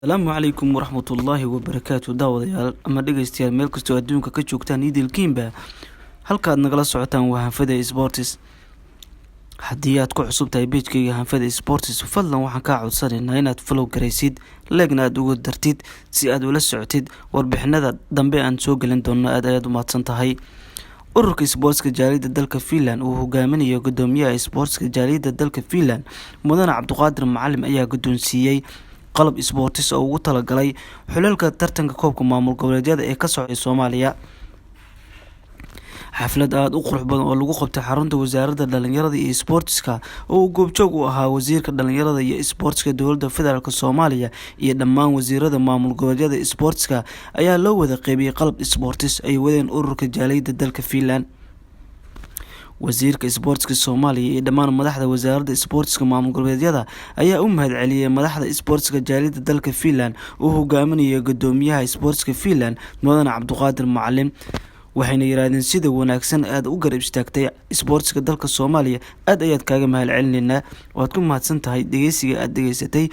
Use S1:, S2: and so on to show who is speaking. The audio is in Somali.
S1: Asalaamu calaykum waraxmatullaahi wabarakaatu daawadayaal ama dhegeystayaal meel kastoo adduunka ka joogtaan idilkiinba halkaad nagala socotaan waa Hanfada Sports. Haddii aad ku cusub tahay page-kayga Hanfada Sports fadlan waxaan kaa codsanaynaa inaad follow garaysid like-na aad ugu dartid si aad ula socotid warbixinada dambe aan soo gelin doono. aad ayaad u mahadsan tahay. ururka sportska jaaliyadda dalka Finland uu hogaaminayo gudoomiyaha sportska jaaliyadda dalka Finland Mudane Cabdiqaadir Macalim ayaa gudoonsiiyay qalab sports oo ugu talagalay xulalka tartanka koobka maamul goboleedyada ee ka socda Soomaaliya. xaflad aad u qurux badan oo lagu qabtay xarunta wasaaradda dhalinyarada iyo sportska oo uu goobjoog u ahaa wasiirka dhalinyarada iyo sportska dowladda federaalka Soomaaliya iyo dhammaan wasiirada maamul goboleedyada sportska ayaa loo wada qaybiyay qalab sports ay wadeen ururka jaaliyadda dalka Finland. wasiirka sportska Soomaaliya iyo dhammaan madaxda wasaaradda sportska maamul goboleedyada ayaa u mahadceliyay madaxda sportska jaaliyadda dalka Finland oo hogaaminayo gudoomiyaha sportska Finland Mudane Cabdiqaadir Macalim. waxayna yiraahdeen sida wanaagsan aad u garab istaagtay sportska dalka Soomaaliya aad ayaad kaaga mahadcelinaynaa. waad ku mahadsan tahay dhageysiga aad dhageysatay.